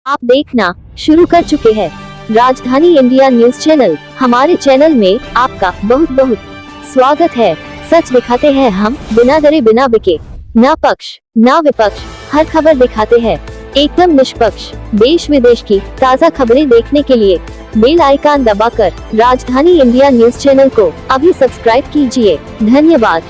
आप देखना शुरू कर चुके हैं राजधानी इंडिया न्यूज चैनल। हमारे चैनल में आपका बहुत बहुत स्वागत है। सच दिखाते हैं हम, बिना डरे बिना बिके, ना पक्ष ना विपक्ष, हर खबर दिखाते हैं एकदम निष्पक्ष। देश विदेश की ताज़ा खबरें देखने के लिए बेल आइकन दबाकर राजधानी इंडिया न्यूज चैनल को अभी सब्सक्राइब कीजिए। धन्यवाद।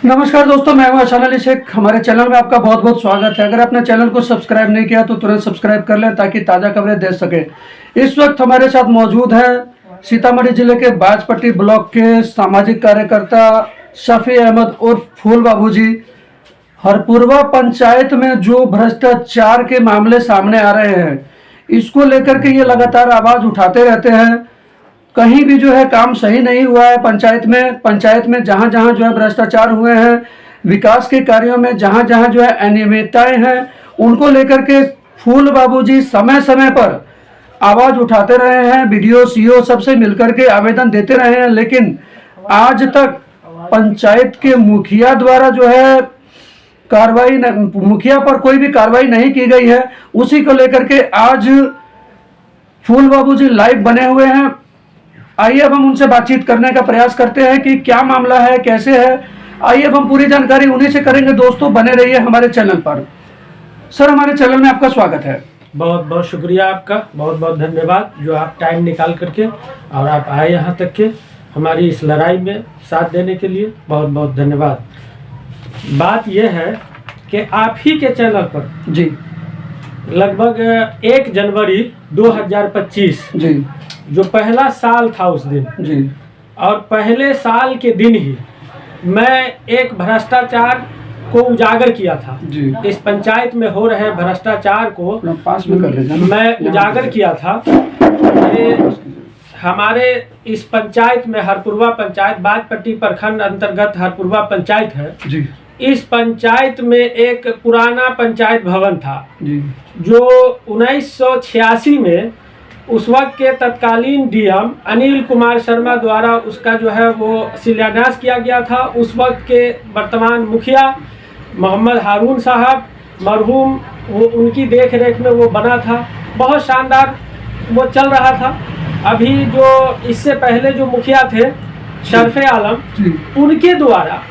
नमस्कार दोस्तों, मैं हूं अशान अली शेख। हमारे चैनल में आपका बहुत बहुत स्वागत है। अगर आपने चैनल को सब्सक्राइब नहीं किया तो तुरंत सब्सक्राइब कर लें ताकि ताज़ा खबरें देख सकें। इस वक्त हमारे साथ मौजूद है सीतामढ़ी जिले के बाजपट्टी ब्लॉक के सामाजिक कार्यकर्ता शफी अहमद उर्फ फूल बाबूजी। हरपुरवा पंचायत में जो भ्रष्टाचार के मामले सामने आ रहे हैं, इसको लेकर के ये लगातार आवाज़ उठाते रहते हैं। कहीं भी जो है काम सही नहीं हुआ है पंचायत में जहाँ जहाँ जो है भ्रष्टाचार हुए हैं, विकास के कार्यों में जहाँ जहाँ जो है अनियमितताएं हैं, उनको लेकर के फूल बाबूजी समय समय पर आवाज़ उठाते रहे हैं। बीडीओ सीओ सबसे मिलकर के आवेदन देते रहे हैं, लेकिन आज तक पंचायत के मुखिया द्वारा जो है मुखिया पर कोई भी कार्रवाई नहीं की गई है। उसी को लेकर के आज फूल बाबूजी लाइव बने हुए हैं। आइए अब हम उनसे बातचीत करने का प्रयास करते हैं कि क्या मामला है, कैसे है। आइए अब हम पूरी जानकारी उन्हीं से करेंगे। दोस्तों बने रहिए हमारे चैनल पर। सर, हमारे चैनल में आपका स्वागत है। बहुत बहुत शुक्रिया आपका, बहुत बहुत धन्यवाद जो आप टाइम निकाल करके और आप आए यहाँ तक के हमारी इस लड़ाई में साथ देने के लिए बहुत बहुत धन्यवाद। बात यह है कि आप ही के चैनल पर जी लगभग 1 जनवरी 2025 जी जो पहला साल था उस दिन जी, और पहले साल के दिन ही मैं एक भ्रष्टाचार को उजागर किया था जी। इस पंचायत में हो रहे भ्रष्टाचार को पास में कर लीजिए। मैं उजागर किया था। कि हमारे इस पंचायत में हरपुरवा पंचायत बाजपट्टी प्रखंड अंतर्गत हरपुरवा पंचायत है जी। इस पंचायत में एक पुराना पंचायत भवन था जी जो 1986 में उस वक्त के तत्कालीन डीएम अनिल कुमार शर्मा द्वारा उसका जो है वो शिलान्यास किया गया था। उस वक्त के वर्तमान मुखिया मोहम्मद हारून साहब मरहूम, वो उनकी देख रेख में वो बना था। बहुत शानदार वो चल रहा था। अभी जो इससे पहले जो मुखिया थे शरफे आलम, उनके द्वारा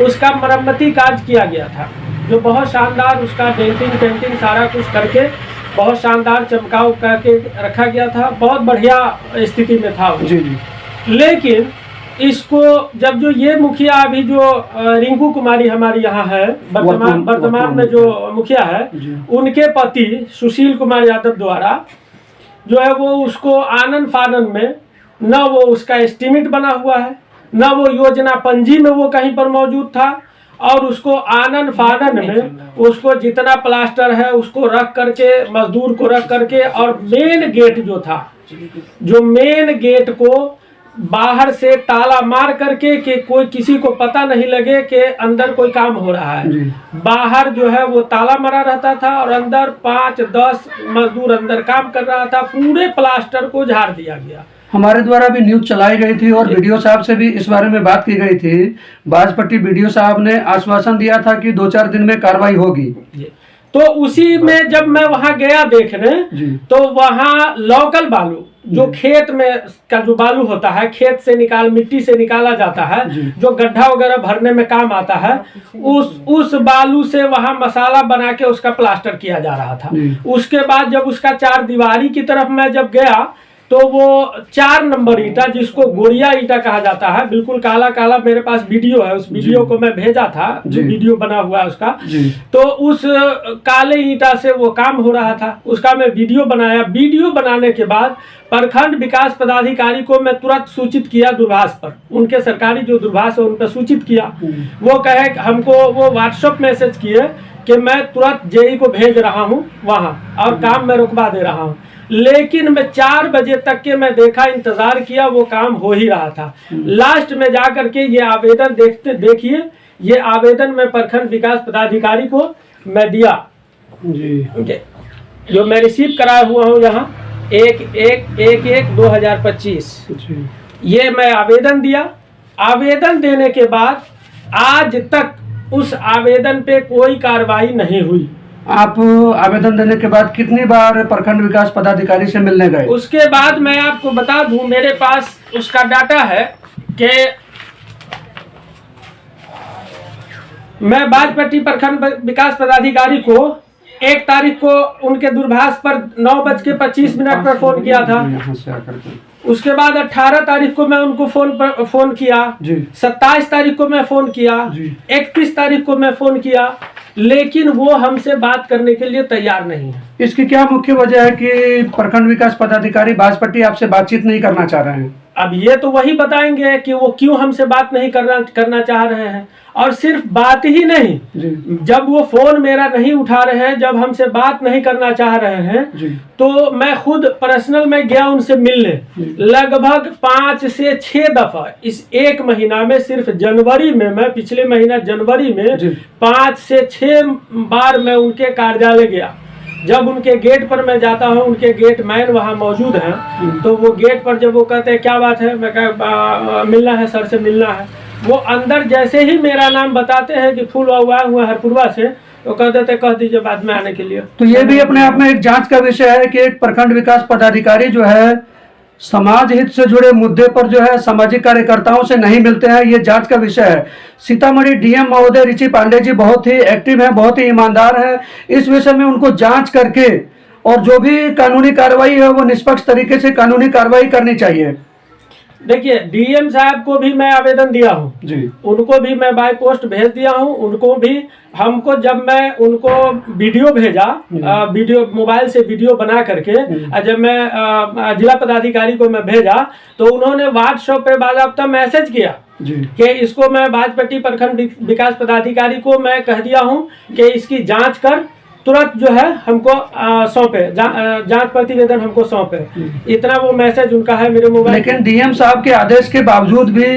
उसका मरम्मती कार्य किया गया था, जो बहुत शानदार उसका पेंटिंग सारा कुछ करके बहुत शानदार चमकाव करके रखा गया था। बहुत बढ़िया स्थिति में था वो। जी जी। लेकिन इसको जब जो ये मुखिया अभी जो रिंकू कुमारी हमारी यहाँ है वर्तमान में जो मुखिया है, उनके पति सुशील कुमार यादव द्वारा जो है वो उसको आनन फानन में न वो उसका एस्टीमेट बना हुआ है, न वो योजना पंजी में वो कहीं पर मौजूद था, और उसको आनन फानन में उसको जितना प्लास्टर है उसको रख करके मजदूर को रख करके, और मेन गेट जो था, जो मेन गेट को बाहर से ताला मार करके कि कोई किसी को पता नहीं लगे कि अंदर कोई काम हो रहा है। बाहर जो है वो ताला मारा रहता था और अंदर 5-10 मजदूर अंदर काम कर रहा था। पूरे प्लास्टर को झाड़ दिया गया। हमारे द्वारा भी न्यूज चलाई गई थी और वीडियो साहब से भी इस बारे में बात की गई थी। बाजपट्टी वीडियो साहब ने आश्वासन दिया था कि 2-4 दिन में कार्रवाई होगी। तो उसी में जब मैं वहां गया देखने, तो वहां लोकल बालू जो खेत में का जो बालू होता है, खेत से मिट्टी से निकाला जाता है, जो गड्ढा वगैरह भरने में काम आता है, उस बालू से वहां मसाला बना के उसका प्लास्टर किया जा रहा था। उसके बाद जब उसका 4 दीवारी की तरफ मैं जब गया तो वो 4 नंबर ईटा, जिसको गोरिया ईटा कहा जाता है, बिल्कुल काला काला, मेरे पास वीडियो है, उस वीडियो को मैं भेजा था, जो वीडियो बना हुआ है उसका। तो उस काले ईटा से वो काम हो रहा था, उसका मैं वीडियो बनाया। वीडियो बनाने के बाद प्रखंड विकास पदाधिकारी को मैं तुरंत सूचित किया दूरभाष पर, उनके सरकारी जो दूरभाष है उन पर सूचित किया। वो कहे हमको वो व्हाट्सएप मैसेज किए कि मैं तुरंत जेई को भेज रहा हूँ वहाँ और काम मैं रुकवा दे रहा हूँ। लेकिन मैं 4 बजे तक के मैं देखा, इंतजार किया, वो काम हो ही रहा था। लास्ट में जाकर के ये आवेदन देखिए, ये आवेदन मैं प्रखंड विकास पदाधिकारी को मैं दिया जी, जो मैं रिसीव कराया हुआ हूँ यहाँ 1/1/2025। ये मैं आवेदन दिया। आवेदन देने के बाद आज तक उस आवेदन पे कोई कार्रवाई नहीं हुई। आप आवेदन देने के बाद कितनी बार प्रखंड विकास पदाधिकारी से मिलने गए? उसके बाद मैं आपको बता दूं, मेरे पास उसका डाटा है कि मैं बाजपट्टी प्रखंड विकास पदाधिकारी को 1 तारीख को उनके दूरभाष पर 9:25 पर फोन किया था। उसके बाद 18 तारीख को मैं उनको फोन किया, 27 तारीख को मैं फोन किया, 31 तारीख को मैं फोन किया, लेकिन वो हमसे बात करने के लिए तैयार नहीं है। इसकी क्या मुख्य वजह है कि प्रखंड विकास पदाधिकारी बाजपट्टी आपसे बातचीत नहीं करना चाह रहे हैं? अब ये तो वही बताएंगे कि वो क्यों हमसे बात नहीं करना चाह रहे हैं। और सिर्फ बात ही नहीं, जब वो फोन मेरा नहीं उठा रहे हैं, जब हमसे बात नहीं करना चाह रहे हैं, तो मैं खुद पर्सनल में गया उनसे मिलने। लगभग 5 से 6 दफा इस 1 महीना में, सिर्फ जनवरी में, मैं पिछले महीना जनवरी में 5 से 6 बार मैं उनके कार्यालय गया। जब उनके गेट पर मैं जाता हूँ, उनके गेट मैन वहाँ मौजूद हैं, तो वो गेट पर जब वो कहते हैं क्या बात है, मैं कहा मिलना है सर से, मिलना है। वो अंदर जैसे ही मेरा नाम बताते हैं कि फूल हुआ हरपुरवा से, तो कह देते कह दीजिए बाद में आने के लिए। तो ये भी अपने आप में एक जांच का विषय है कि एक प्रखंड विकास पदाधिकारी जो है समाज हित से जुड़े मुद्दे पर जो है सामाजिक कार्यकर्ताओं से नहीं मिलते हैं, ये जांच का विषय है। सीतामढ़ी डीएम महोदय रिची पांडे जी बहुत ही एक्टिव हैं, बहुत ही ईमानदार हैं। इस विषय में उनको जांच करके और जो भी कानूनी कार्रवाई है वो निष्पक्ष तरीके से कानूनी कार्रवाई करनी चाहिए। देखिए, डीएम साहब को भी मैं आवेदन दिया हूँ जी, उनको भी मैं बाय पोस्ट भेज दिया हूँ। उनको भी, हमको जब मैं उनको वीडियो भेजा, वीडियो मोबाइल से वीडियो बना करके जब मैं जिला पदाधिकारी को मैं भेजा, तो उन्होंने व्हाट्सएप पे बाकायदा मैसेज किया कि इसको मैं बाजपट्टी प्रखंड विकास पदाधिकारी को मैं कह दिया हूँ कि इसकी जांच कर तुरंत जो है हमको सौंपे, जांच प्रतिवेदन हमको सौंपे। इतना वो मैसेज उनका है मेरे मोबाइल। लेकिन डीएम साहब के आदेश के बावजूद भी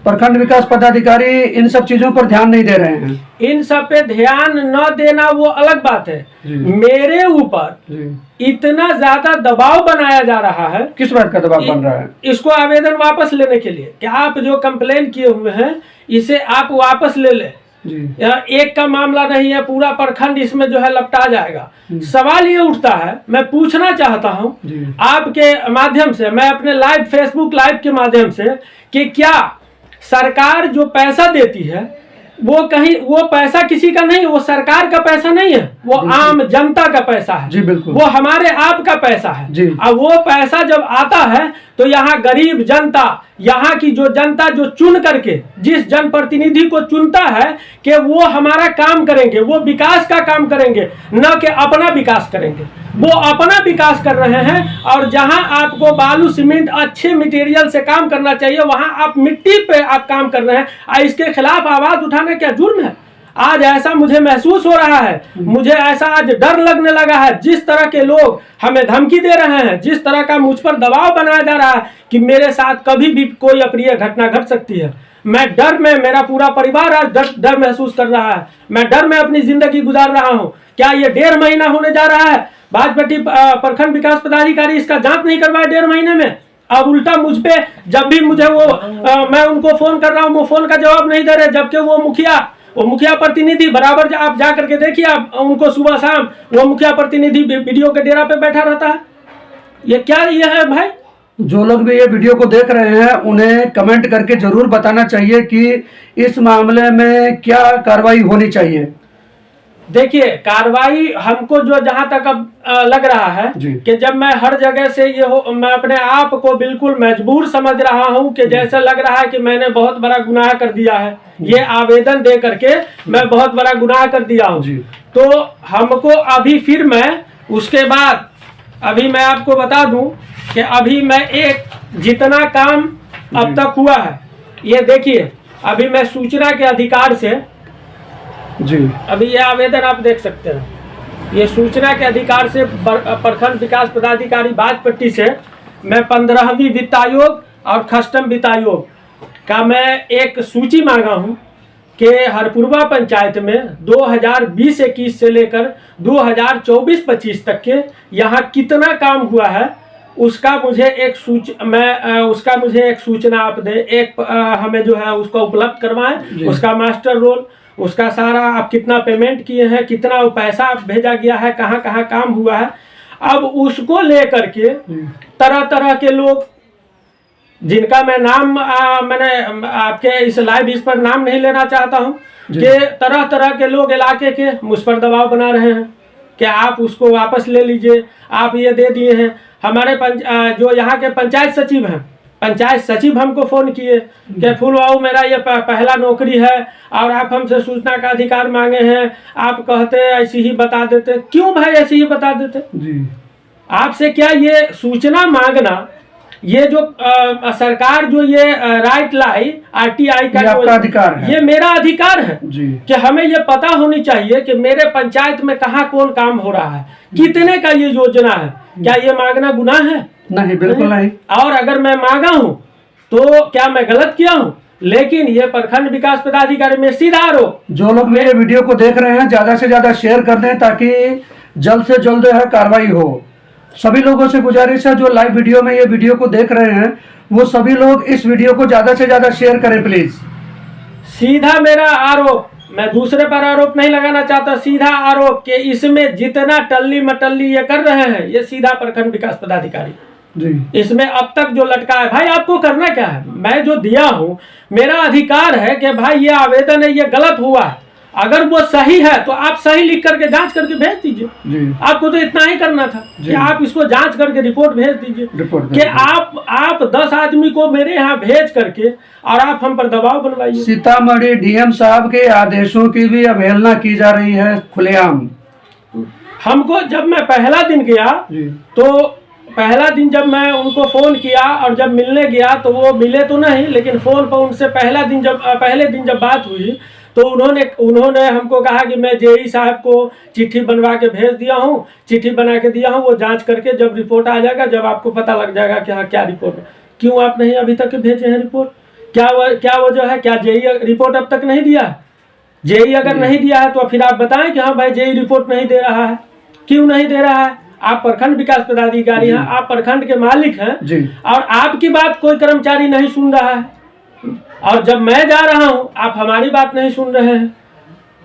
प्रखंड विकास पदाधिकारी इन सब चीजों पर ध्यान नहीं दे रहे हैं। इन सब पे ध्यान न देना वो अलग बात है, मेरे ऊपर इतना ज्यादा दबाव बनाया जा रहा है। किस बात का दबाव बन रहा है? इसको आवेदन वापस लेने के लिए कि आप जो कंप्लेन किए हुए हैं इसे आप वापस ले लें। एक का मामला नहीं है, पूरा प्रखंड इसमें जो है लपटा जाएगा। सवाल ये उठता है, मैं पूछना चाहता हूं आपके माध्यम से, मैं अपने लाइव फेसबुक लाइव के माध्यम से, कि क्या सरकार जो पैसा देती है वो कहीं, वो पैसा किसी का नहीं, वो सरकार का पैसा नहीं है, वो आम जनता का पैसा है जी, बिल्कुल। वो हमारे आप का पैसा है जी। अब वो पैसा जब आता है तो यहाँ गरीब जनता, यहाँ की जो जनता जो चुन करके जिस जनप्रतिनिधि को चुनता है कि वो हमारा काम करेंगे, वो विकास का काम करेंगे, न कि अपना विकास करेंगे, वो अपना विकास कर रहे हैं। और जहां आपको बालू सीमेंट अच्छे मटेरियल से काम करना चाहिए, वहां आप मिट्टी पे आप काम कर रहे हैं। इसके खिलाफ आवाज उठाना क्या जुर्म है? आज ऐसा मुझे महसूस हो रहा है, मुझे ऐसा आज डर लगने लगा है। जिस तरह के लोग हमें धमकी दे रहे हैं, जिस तरह का मुझ पर दबाव बनाया जा रहा है कि मेरे साथ कभी भी कोई अप्रिय घटना घट सकती है, मैं डर में, मेरा पूरा परिवार आज डर महसूस कर रहा है। मैं डर में अपनी जिंदगी गुजार रहा हूं। क्या ये 1.5 महीना होने जा रहा है, बाजपट्टी प्रखंड विकास पदाधिकारी इसका जांच नहीं करवाए 1.5 महीने में। अब उल्टा मुझ पे, जब भी मुझे वो मैं उनको फोन कर रहा हूँ, वो फोन का जवाब नहीं दे रहे, जबकि वो मुखिया प्रतिनिधि बराबर आप जा करके देखिए, आप उनको सुबह शाम वो मुखिया प्रतिनिधि वीडियो के डेरा पे बैठा रहता है। ये क्या ये है भाई? जो लोग भी ये वीडियो को देख रहे हैं उन्हें कमेंट करके जरूर बताना चाहिए कि इस मामले में क्या कार्रवाई होनी चाहिए। देखिए, कार्रवाई हमको जो जहां तक अब लग रहा है कि जब मैं हर जगह से मैं अपने आप को बिल्कुल मजबूर समझ रहा हूं कि जैसे लग रहा है कि मैंने बहुत बड़ा गुनाह कर दिया है, ये आवेदन दे करके मैं बहुत बड़ा गुनाह कर दिया हूं। तो हमको अभी फिर मैं उसके बाद, अभी मैं आपको बता दूं कि अभी मैं एक जितना काम अब तक हुआ है, ये देखिए, अभी मैं सूचना के अधिकार से जी, अभी ये आवेदन आप देख सकते हैं, ये सूचना के अधिकार से प्रखंड विकास पदाधिकारी बाजपट्टी से मैं 15वीं वित्त आयोग और कस्टम वित्त आयोग का मैं एक सूची मांगा हूं कि हरपुरवा पंचायत में 2020-21 से लेकर 2024-25 तक के यहाँ कितना काम हुआ है, उसका मुझे एक सूचना आप दें, एक हमें जो है उसको उपलब्ध करवाएं, उसका मास्टर रोल, उसका सारा आप कितना पेमेंट किए हैं, कितना वो पैसा भेजा गया है, कहाँ कहाँ काम हुआ है। अब उसको लेकर के तरह तरह के लोग, जिनका मैं नाम मैंने आपके इस लाइव इस पर नाम नहीं लेना चाहता हूँ, कि तरह तरह के लोग इलाके के मुझ पर दबाव बना रहे हैं कि आप उसको वापस ले लीजिए, आप ये दे दिए हैं। हमारे जो यहाँ के पंचायत सचिव हैं, पंचायत सचिव हमको फ़ोन किए कि फूलबाबू मेरा ये पहला नौकरी है और आप हमसे सूचना का अधिकार मांगे हैं, आप कहते ऐसे ही बता देते। क्यों भाई ऐसे ही बता देते जी? आपसे क्या ये सूचना मांगना, ये जो सरकार जो ये राइट लाई RTI का आपका अधिकार है, ये मेरा अधिकार है जी। कि हमें ये पता होनी चाहिए कि मेरे पंचायत में कहाँ कौन काम हो रहा है, कितने का ये योजना है। क्या ये मांगना गुनाह है? नहीं, बिल्कुल नहीं। और अगर मैं मांगा हूँ तो क्या मैं गलत किया हूँ? लेकिन ये प्रखंड विकास पदाधिकारी में सीधा आरोप। जो लोग मेरे वीडियो को देख रहे हैं ज्यादा से ज्यादा शेयर कर दें ताकि जल्द से जल्द कार्रवाई हो। सभी लोगों से गुजारिश है जो लाइव वीडियो में ये वीडियो को देख रहे हैं, वो सभी लोग इस वीडियो को ज्यादा से ज्यादा शेयर करें प्लीज। सीधा मेरा आरोप, मैं दूसरे पर आरोप नहीं लगाना चाहता, सीधा आरोप कि इसमें जितना टल्ली मटल्ली ये कर रहे हैं, ये सीधा प्रखंड विकास पदाधिकारी जी। इसमें अब तक जो लटका है, भाई आपको करना क्या है? मैं जो दिया हूँ, मेरा अधिकार है कि भाई ये आवेदन है, ये गलत हुआ है, अगर वो सही है तो आप सही लिख करके जांच करके भेज दीजिए। आपको तो इतना ही करना था कि आप इसको जांच करके रिपोर्ट भेज दीजिए कि आप 10 आदमी को मेरे यहाँ भेज करके और आप हम पर दबाव बनवाइए। सीतामढ़ी DM साहब के आदेशों की भी अवहेलना की जा रही है खुलेआम। हमको जब मैं पहला दिन गया तो पहला दिन जब मैं उनको फोन किया और जब मिलने गया तो वो मिले तो नहीं, लेकिन फोन पर उनसे पहले दिन जब बात हुई तो उन्होंने हमको कहा कि मैं JE साहब को चिट्ठी बनवा के भेज दिया हूँ, चिट्ठी बना के दिया हूँ, वो जांच करके जब रिपोर्ट आ जाएगा, जब आपको पता लग जाएगा कि हाँ क्या रिपोर्ट है। क्यों आप नहीं अभी तक भेजे हैं रिपोर्ट? क्या वजह है? क्या JE रिपोर्ट अब तक नहीं दिया है? JE अगर नहीं दिया है तो फिर आप बताएं कि हाँ भाई JE रिपोर्ट नहीं दे रहा है, क्यों नहीं दे रहा है? आप प्रखंड विकास पदाधिकारी हैं, आप प्रखंड के मालिक हैं और आपकी बात कोई कर्मचारी नहीं सुन रहा है, और जब मैं जा रहा हूं आप हमारी बात नहीं सुन रहे हैं,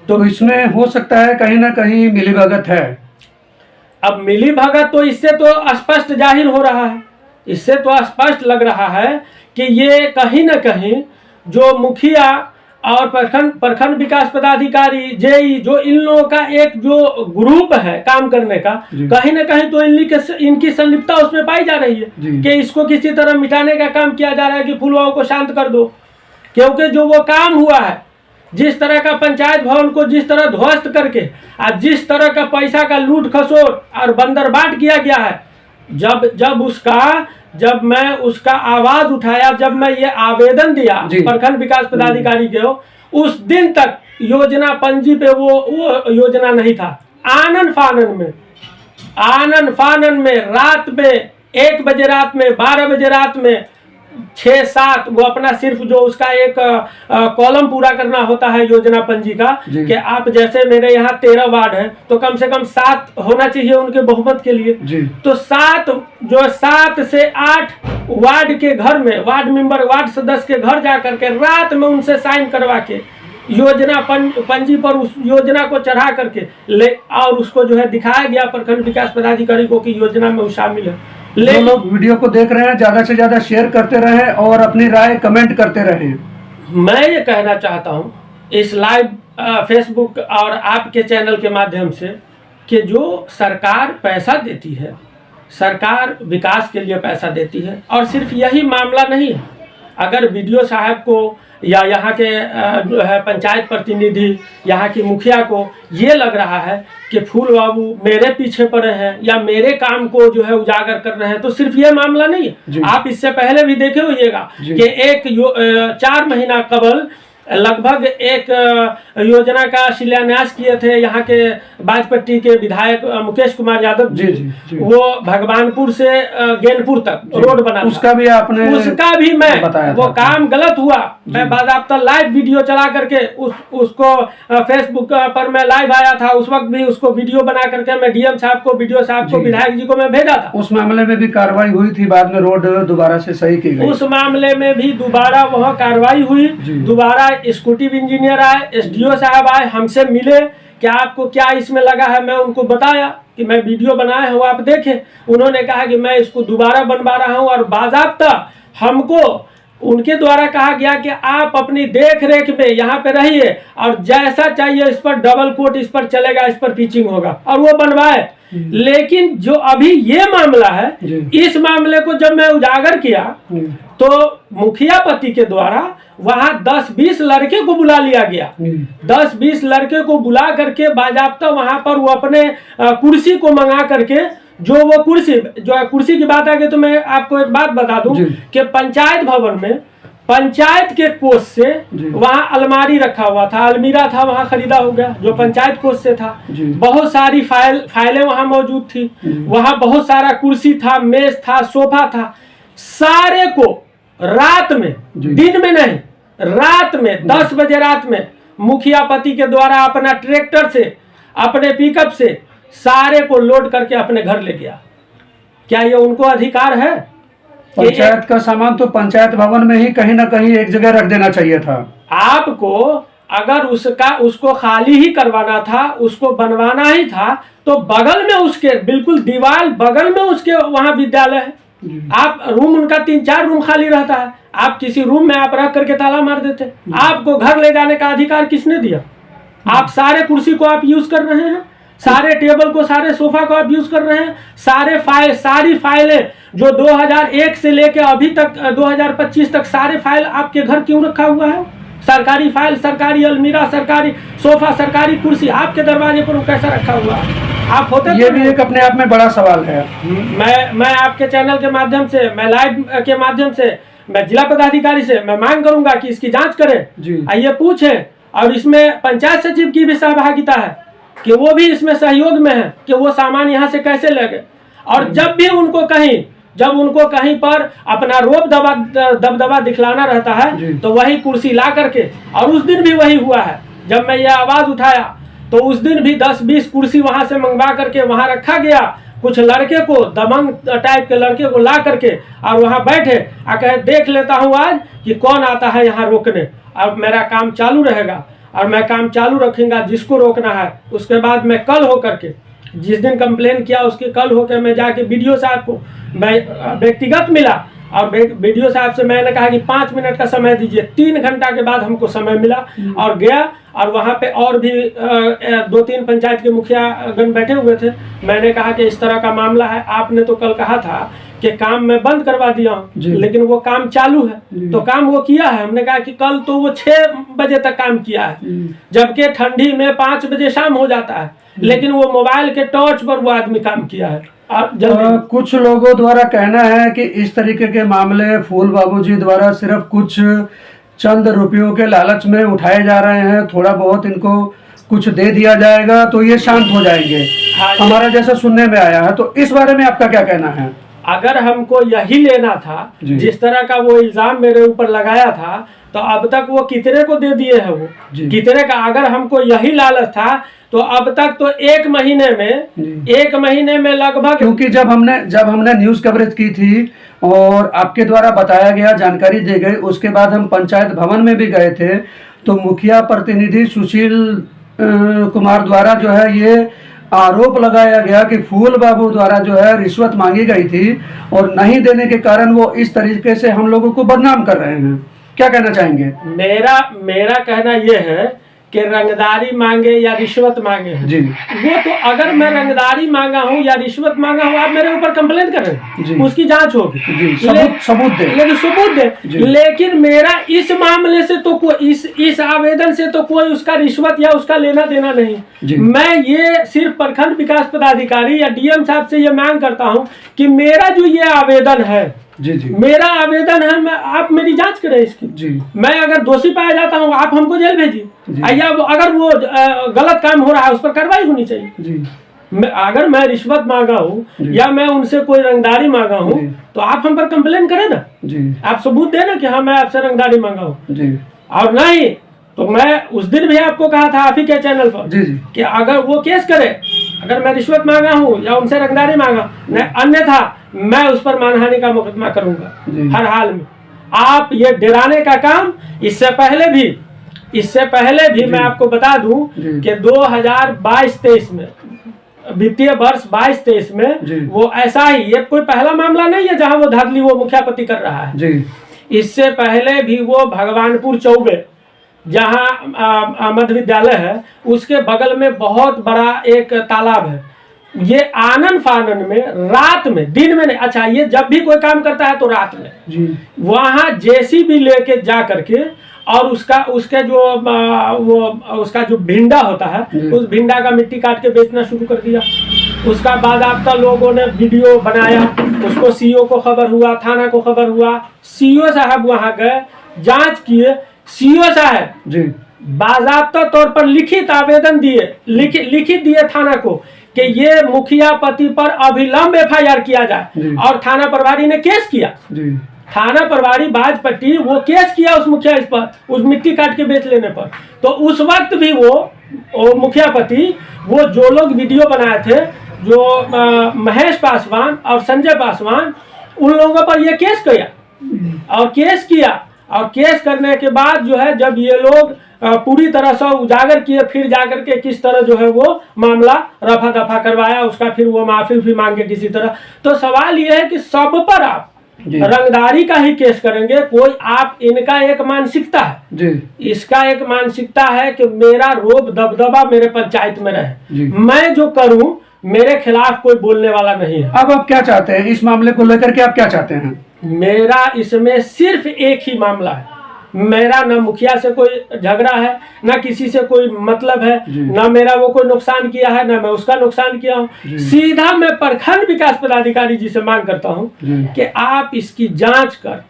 तो इसमें हो सकता है कहीं ना कहीं मिलीभगत है। अब मिलीभगत तो इससे तो स्पष्ट जाहिर हो रहा है, इससे तो स्पष्ट लग रहा है कि ये कहीं ना कहीं जो मुखिया और प्रखंड विकास पदाधिकारी JE जो इन लोगों का एक जो ग्रुप है काम करने का, कहीं ना कहीं तो इनकी संलिप्तता उसमें पाई जा रही है कि इसको किसी तरह मिटाने का काम किया जा रहा है कि फूलबाबू को शांत कर दो। क्योंकि जो वो काम हुआ है, जिस तरह का पंचायत भवन को जिस तरह ध्वस्त करके और जिस तरह का पैसा का लूट खसोट और बंदरबाट किया गया है, जब मैं उसका आवाज उठाया, जब मैं ये आवेदन दिया प्रखंड विकास पदाधिकारी के, उस दिन तक योजना पंजी पे वो योजना नहीं था। आनन फानन में रात में 1 बजे रात में 12 बजे रात में 6-7 वो अपना सिर्फ जो उसका एक कॉलम पूरा करना होता है योजना पंजी का, कि आप जैसे मेरे यहाँ 13 वार्ड है तो कम से कम 7 होना चाहिए उनके बहुमत के लिए, तो 7 से 8 वार्ड के घर में वार्ड मेंबर वार्ड सदस्य के घर जा करके रात में उनसे साइन करवा के योजना पंजी पर उस योजना को चढ़ा करके और उसको जो है दिखाया गया प्रखंड विकास पदाधिकारी को कि योजना में वो शामिल है। जो लोग वीडियो को देख रहे हैं ज्यादा से ज्यादा शेयर करते रहें और अपनी राय कमेंट करते रहें। मैं ये कहना चाहता हूँ इस लाइव फेसबुक और आपके चैनल के माध्यम से कि जो सरकार पैसा देती है, सरकार विकास के लिए पैसा देती है, और सिर्फ यही मामला नहीं है। अगर BDO साहब को या यहाँ के जो है पंचायत प्रतिनिधि, यहाँ की मुखिया को ये लग रहा है कि फूलबाबू मेरे पीछे पड़े हैं या मेरे काम को जो है उजागर कर रहे हैं, तो सिर्फ ये मामला नहीं है। आप इससे पहले भी देखे होइएगा कि 4 महीना कबल लगभग एक योजना का शिलान्यास किए थे यहाँ के बाजपट्टी के विधायक मुकेश कुमार यादव जी, वो भगवानपुर से गेनपुर तक रोड बना, उसका भी आपने, उसका भी मैं बताया, वो काम गलत हुआ। मैं बाकायदा लाइव वीडियो चला करके उसको फेसबुक पर मैं लाइव आया था, उस वक्त भी उसको वीडियो बना करके मैं डीएम साहब को, वीडियो साहब को, विधायक जी को मैं भेजा था। उस मामले में भी कार्रवाई हुई थी, बाद में रोड दोबारा से सही की गई। उस मामले में भी दोबारा वहाँ कार्रवाई हुई, दोबारा एग्जीक्यूटिव इंजीनियर आए, एसडीओ साहब आए, हमसे मिले कि आपको क्या इसमें लगा है। मैं उनको बताया कि मैं वीडियो बनाया हूँ, आप देखें। उन्होंने कहा कि मैं इसको दोबारा बनवा रहा हूँ, और बाज़ाब्ता हमको उनके द्वारा कहा गया कि आप अपनी देख रेख में यहाँ पे रहिए, और जैसा चाहिए इस पर डबल कोट इस पर चलेगा, इस पर पिचिंग होगा, और वो बनवाए। लेकिन जो अभी ये मामला है, इस मामले को जब मैं उजागर किया तो मुखिया पति के द्वारा वहां 10-20 लड़के को बुला लिया गया। 10-20 लड़के को बुला करके बाजाब्ता वहां पर वो अपने कुर्सी को मंगा करके, जो वो कुर्सी की बात आ गई तो मैं आपको एक बात बता दूं कि पंचायत भवन में पंचायत के कोष से वहाँ अलमारी रखा हुआ था, अलमीरा था, वहाँ खरीदा हो गया, जो पंचायत कोष से था। बहुत सारी फाइलें वहाँ मौजूद थी, वहाँ बहुत सारा कुर्सी था, मेज था, सोफा था। सारे को रात में, दिन में नहीं, रात में 10 बजे रात में मुखिया पति के द्वारा अपना ट्रैक्टर से, अपने पिकअप से सारे को लोड करके अपने घर ले गया। क्या ये उनको अधिकार है? पंचायत का सामान तो पंचायत भवन में ही कहीं ना कहीं एक जगह रख देना चाहिए था। आपको अगर उसको खाली ही करवाना था, उसको बनवाना ही था, तो बगल में उसके, बिल्कुल दीवार बगल में उसके वहां विद्यालय है। आप रूम, उनका 3-4 रूम खाली रहता है, आप किसी रूम में आप रख करके ताला मार देते। आपको घर ले जाने का अधिकार किसने दिया? आप सारे कुर्सी को आप यूज कर रहे हैं, सारे टेबल को, सारे सोफा को आप यूज कर रहे हैं, सारी फाइलें जो 2001 से लेके अभी तक 2025 तक सारे फाइल आपके घर क्यों रखा हुआ है? सरकारी फाइल, सरकारी अलमीरा, सरकारी सोफा, सरकारी कुर्सी आपके दरवाजे पर कैसा रखा हुआ है? आप होते, ये भी एक अपने आप में बड़ा सवाल है। मैं आपके चैनल के माध्यम से, मैं लाइव के माध्यम से, मैं जिला पदाधिकारी से मैं मांग करूंगा कि इसकी जांच करें, आइए पूछें। और इसमें पंचायत सचिव की भी सहभागिता है कि वो भी इसमें सहयोग में है कि वो सामान यहाँ से कैसे लगे। और जब भी उनको कहीं पर अपना रोब दबदबा दिखलाना रहता है, तो वही कुर्सी ला करके, और उस दिन भी वही हुआ है। जब मैं ये आवाज उठाया तो उस दिन भी 10-20 कुर्सी वहां से मंगवा करके वहां रखा गया। कुछ लड़के को, दबंग टाइप के लड़के को ला करके और वहां बैठे, आकर देख लेता हूं आज कि कौन आता है यहाँ रोकने। अब मेरा काम चालू रहेगा और मैं काम चालू रखूंगा, जिसको रोकना है। उसके बाद मैं कल हो करके, जिस दिन कंप्लेन किया उसके कल होकर मैं जाके वीडियो साहब को मैं व्यक्तिगत मिला, और वीडियो साहब से मैंने कहा कि 5 मिनट का समय दीजिए। 3 घंटा के बाद हमको समय मिला और गया, और वहाँ पे और भी 2-3 पंचायत के मुखिया गण बैठे हुए थे। मैंने कहा कि इस तरह का मामला है, आपने तो कल कहा था कि काम मैं बंद करवा दिया हूँ, लेकिन वो काम चालू है, तो काम वो किया है। हमने कहा कि कल तो वो 6 बजे तक काम किया है, जबकि ठंडी में 5 बजे शाम हो जाता है, लेकिन वो मोबाइल के टॉर्च पर वो आदमी काम किया है। कुछ लोगों द्वारा कहना है कि इस तरीके के मामले फूल बाबूजी द्वारा सिर्फ कुछ चंद रुपयों के लालच में उठाए जा रहे हैं, थोड़ा बहुत इनको कुछ दे दिया जाएगा तो ये शांत हो जाएंगे, हमारा जैसा सुनने में आया है। तो इस बारे में आपका क्या कहना है? अगर हमको यही लेना था, जिस तरह का वो इल्जाम मेरे ऊपर लगाया था, तो अब तक वो कितने को दे दिए हैं? वो कितने का? अगर हमको यही लालच था तो अब तक तो 1 महीने में लगभग, क्योंकि जब हमने न्यूज कवरेज की थी और आपके द्वारा बताया गया, जानकारी दी गई, उसके बाद हम पंचायत भवन में भी गए थे, तो मुखिया प्रतिनिधि सुशील कुमार द्वारा जो है ये आरोप लगाया गया कि फूल बाबू द्वारा जो है रिश्वत मांगी गई थी, और नहीं देने के कारण वो इस तरीके से हम लोगों को बदनाम कर रहे हैं। क्या कहना चाहेंगे? मेरा कहना यह है कि रंगदारी मांगे या रिश्वत मांगे जी, वो तो अगर मैं रंगदारी मांगा हूँ या रिश्वत मांगा हूँ, आप मेरे ऊपर कंप्लेन करें, उसकी जांच होगी, सबूत दे। लेकिन मेरा इस मामले से तो कोई, इस आवेदन से तो कोई उसका रिश्वत या उसका लेना देना नहीं। मैं ये सिर्फ प्रखंड विकास पदाधिकारी या डीएम साहब से ये मांग करता हूँ कि मेरा जो ये आवेदन है, जी जी। मेरा आवेदन है, मैं आप मेरी जांच करें इसकी जी। मैं अगर दोषी पाया जाता हूँ आप हमको जेल भेजिए, या अगर वो गलत काम हो रहा है उस पर कार्रवाई होनी चाहिए जी। अगर मैं रिश्वत मांगा हूँ या मैं उनसे कोई रंगदारी मांगा हूँ तो आप हम पर कंप्लेन करें ना जी। आप सबूत देना कि हाँ मैं आपसे रंगदारी मांगा हूँ जी। और नहीं तो मैं उस दिन भी आपको कहा था आप ही के चैनल पर जी जी। कि अगर वो केस करे, अगर मैं रिश्वत मांगा हूँ या उनसे रंगदारी मांगा, अन्यथा मैं उस पर मानहानि का मुकदमा करूंगा हर हाल में। आप ये डराने का काम इससे पहले भी मैं आपको बता दूं कि 2022-23 में वित्तीय वर्ष 22-23 में वो ऐसा ही, ये कोई पहला मामला नहीं है जहां वो धांधली वो मुखियापति कर रहा है जी। इससे पहले भी वो भगवानपुर चौबे जहां मध्य विद्यालय है उसके बगल में बहुत बड़ा एक तालाब है, ये आनन फानन में रात में, दिन में नहीं, अच्छा ये जब भी कोई काम करता है तो रात में जी। वहां जेसीबी लेके जा करके और उसके जो उसका जो भिंडा होता है उस भिंडा का मिट्टी काट के बेचना शुरू कर दिया। उसका बाद आपका लोगों ने वीडियो बनाया, उसको सीओ को खबर हुआ, थाना को खबर हुआ, सीओ साहब वहां गए, जांच किए, सीओ साहब जी बाज़ाब्ता तौर पर लिखित आवेदन दिए, लिखित दिए थाना को कि ये मुखिया पति पर अभिलंब एफआईआर किया जाए, और थाना प्रभारी ने केस किया जी। थाना प्रभारी बाजपट्टी वो केस किया उस मुखिया इस पर, उस मिट्टी काट के बेच लेने पर। तो उस वक्त भी वो मुखिया पति, वो जो लोग वीडियो बनाए थे, जो महेश पासवान और संजय पासवान, उन लोगों पर ये केस किया और केस करने के बाद जो है जब ये लोग पूरी तरह से उजागर किए, फिर जाकर के किस तरह जो है वो मामला रफा दफा करवाया, उसका फिर वो माफी भी मांगे किसी तरह। तो सवाल ये है कि सब पर आप रंगदारी का ही केस करेंगे, कोई आप, इनका एक मानसिकता है जी। इसका एक मानसिकता है कि मेरा रोब दबदबा मेरे पंचायत में रहे, मैं जो करूं मेरे खिलाफ कोई बोलने वाला नहीं है। अब आप क्या चाहते हैं इस मामले को लेकर के, आप क्या चाहते हैं? मेरा इसमें सिर्फ एक ही मामला है, मेरा न मुखिया से कोई झगड़ा है, न किसी से कोई मतलब है, न मेरा वो कोई नुकसान किया है, न मैं उसका नुकसान किया हूँ। सीधा मैं प्रखंड विकास पदाधिकारी जी से मांग करता हूँ कि आप इसकी जांच कर,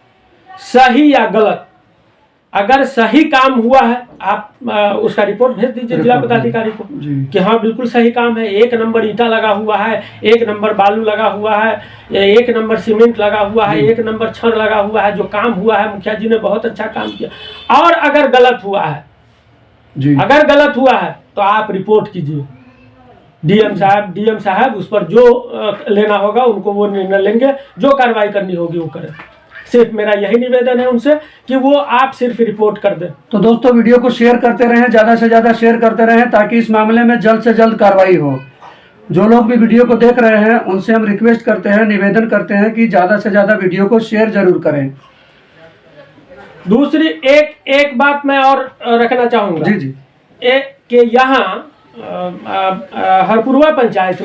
सही या गलत, अगर सही काम हुआ है आप उसका रिपोर्ट भेज दीजिए जिला पदाधिकारी को कि हाँ बिल्कुल सही काम है, 1 नंबर ईंटा लगा हुआ है, 1 नंबर बालू लगा हुआ है, 1 नंबर सीमेंट लगा हुआ है, 1 नंबर छड़ लगा हुआ है, जो काम हुआ है मुखिया जी ने बहुत अच्छा काम किया। और अगर गलत हुआ है तो आप रिपोर्ट कीजिए, डीएम साहब उस पर जो लेना होगा उनको वो निर्णय लेंगे, जो कार्रवाई करनी होगी वो करें। सिर्फ मेरा यही निवेदन है उनसे कि वो आप सिर्फ रिपोर्ट कर दें। तो दोस्तों वीडियो को शेयर करते रहें, ज़्यादा से ज़्यादा शेयर करते रहें ताकि इस मामले में जल्द से जल्द कार्रवाई हो। जो लोग भी वीडियो को देख रहे हैं उनसे हम रिक्वेस्ट करते हैं, निवेदन करते हैं कि ज़्यादा से ज़्यादा वीडियो को शेयर जरूर करें। दूसरी एक बात मैं और रखना चाहूँगा जी जी, कि यहाँ हरपुरवा पंचायत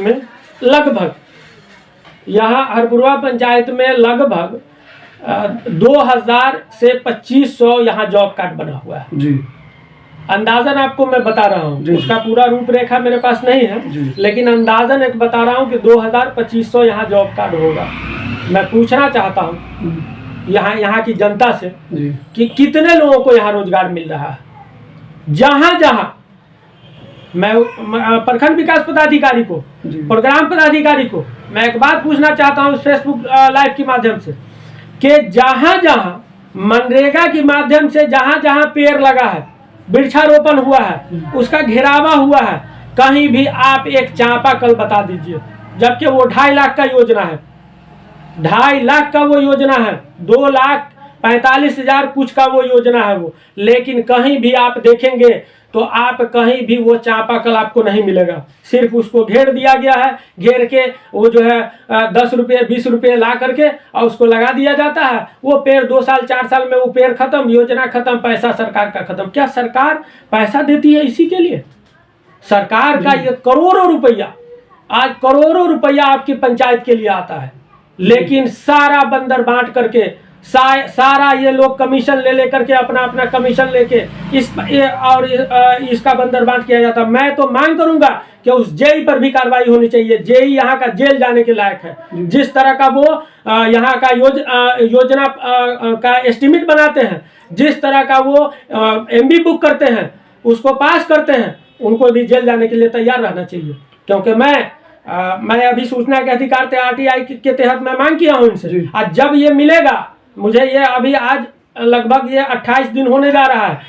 में लगभग 2000 से 2500 यहाँ जॉब कार्ड बना हुआ है जी। अंदाजन आपको मैं बता रहा हूँ, उसका पूरा रूपरेखा मेरे पास नहीं है, लेकिन अंदाजन एक बता रहा हूँ कि 2000-2500 यहाँ जॉब कार्ड होगा। मैं पूछना चाहता हूँ यहाँ की जनता से कि कितने लोगों को यहाँ रोजगार मिल रहा है। जहाँ मैं प्रखंड विकास पदाधिकारी को, प्रोग्राम पदाधिकारी को मैं एक बात पूछना चाहता हूँ फेसबुक लाइव के माध्यम से कि जहां मनरेगा के माध्यम से जहां पेड़ लगा है, वृक्षारोपण हुआ है, उसका घेरावा हुआ है, कहीं भी आप एक चापाकल बता दीजिए, जबकि वो 2.5 लाख का योजना है, 2.5 लाख का वो योजना है, 2,45,000 कुछ का वो योजना है वो, लेकिन कहीं भी आप देखेंगे तो आप कहीं भी वो चापाकल आपको नहीं मिलेगा। सिर्फ उसको घेर दिया गया है, घेर के वो जो है 10 रुपये 20 रुपये ला करके और उसको लगा दिया जाता है। वो पेड़ 2 साल 4 साल में वो पेड़ खत्म, योजना खत्म, पैसा सरकार का खत्म। क्या सरकार पैसा देती है इसी के लिए? सरकार का ये करोड़ों रुपया, आज करोड़ों रुपया आपकी पंचायत के लिए आता है, लेकिन सारा बंदर बांट करके सारा ये लोग कमीशन ले लेकर के अपना कमीशन लेके इसका बंदर बांट किया जाता। मैं तो मांग करूंगा कि उस जेई पर भी कार्रवाई होनी चाहिए। जेई यहाँ का जेल जाने के लायक है। जिस तरह का वो यहाँ का योजना का एस्टिमेट बनाते हैं, जिस तरह का वो MB बुक करते हैं, उसको पास करते हैं, उनको भी जेल जाने के लिए तैयार रहना चाहिए। क्योंकि मैं अभी सूचना के अधिकार RTI के तहत मैं मांग किया हूँ इनसे। आज जब ये मिलेगा मुझे, ये अभी आज लगभग ये 28 दिन होने जा रहा है,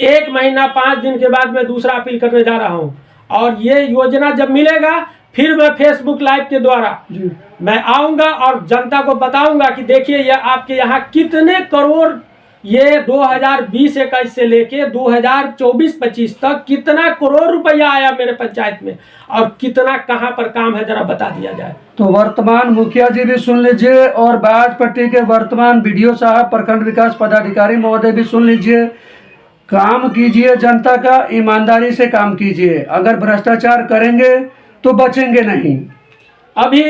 1 महीना 5 दिन के बाद मैं दूसरा अपील करने जा रहा हूँ। और ये योजना जब मिलेगा फिर मैं फेसबुक लाइव के द्वारा मैं आऊँगा और जनता को बताऊँगा कि देखिए ये आपके यहाँ कितने करोड़, ये 2020-21 से लेके 2024-25 तक कितना करोड़ रुपया आया मेरे पंचायत में, और कितना कहाँ पर काम है जरा बता दिया जाए। तो वर्तमान मुखिया जी भी सुन लीजिए और बाजपट्टी के वर्तमान BDO साहब, प्रखंड विकास पदाधिकारी महोदय भी सुन लीजिए। काम कीजिए, जनता का ईमानदारी से काम कीजिए। अगर भ्रष्टाचार करेंगे तो बचेंगे नहीं। अभी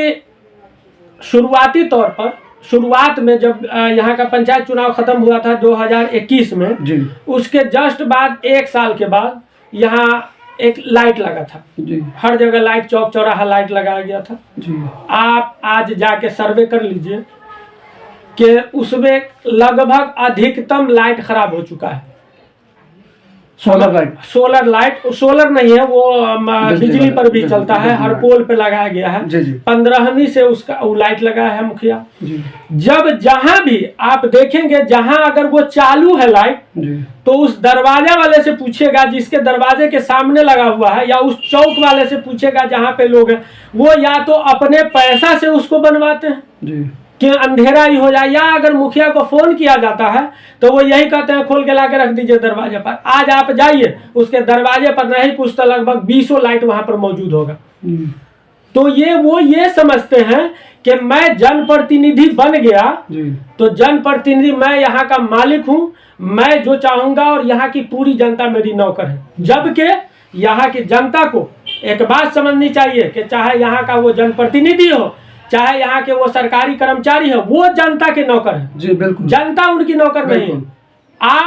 शुरुआती तौर पर, शुरुआत में जब यहाँ का पंचायत चुनाव खत्म हुआ था 2021 में जी, उसके जस्ट बाद 1 साल के बाद यहाँ एक लाइट लगा था जी, हर जगह लाइट, चौक चौराहा लाइट लगाया गया था जी। आप आज जाके सर्वे कर लीजिए कि उसमें लगभग अधिकतम लाइट खराब हो चुका है। सोलर लाइट, सोलर नहीं है वो, बिजली पर भी चलता है, हर पोल पे लगाया गया है। 15वीं से उसका वो लाइट लगा है मुखिया। जब जहां भी आप देखेंगे, जहां अगर वो चालू है लाइट, तो उस दरवाजा वाले से पूछेगा जिसके दरवाजे के सामने लगा हुआ है, या उस चौक वाले से पूछेगा जहां पे लोग हैं, वो या तो अपने पैसा से उसको बनवाते हैं कि अंधेरा ही हो जाए, या अगर मुखिया को फोन किया जाता है तो वो यही कहते हैं खोल के ला के रख दीजिए दरवाजे पर। आज आप जाइए उसके दरवाजे पर नहीं कुछ तो लगभग 20 लाइट वहां पर मौजूद होगा। तो ये समझते हैं कि मैं जनप्रतिनिधि बन गया तो जनप्रतिनिधि, मैं यहाँ का मालिक हूँ, मैं जो चाहूंगा, और यहाँ की पूरी जनता मेरी नौकर है। जबकि यहाँ की जनता को एक बात समझनी चाहिए कि चाहे यहाँ का वो जनप्रतिनिधि हो, चाहे यहाँ के वो सरकारी कर्मचारी है, वो जनता के नौकर है। जी बिल्कुल, जनता उनकी नौकर नहीं है। आप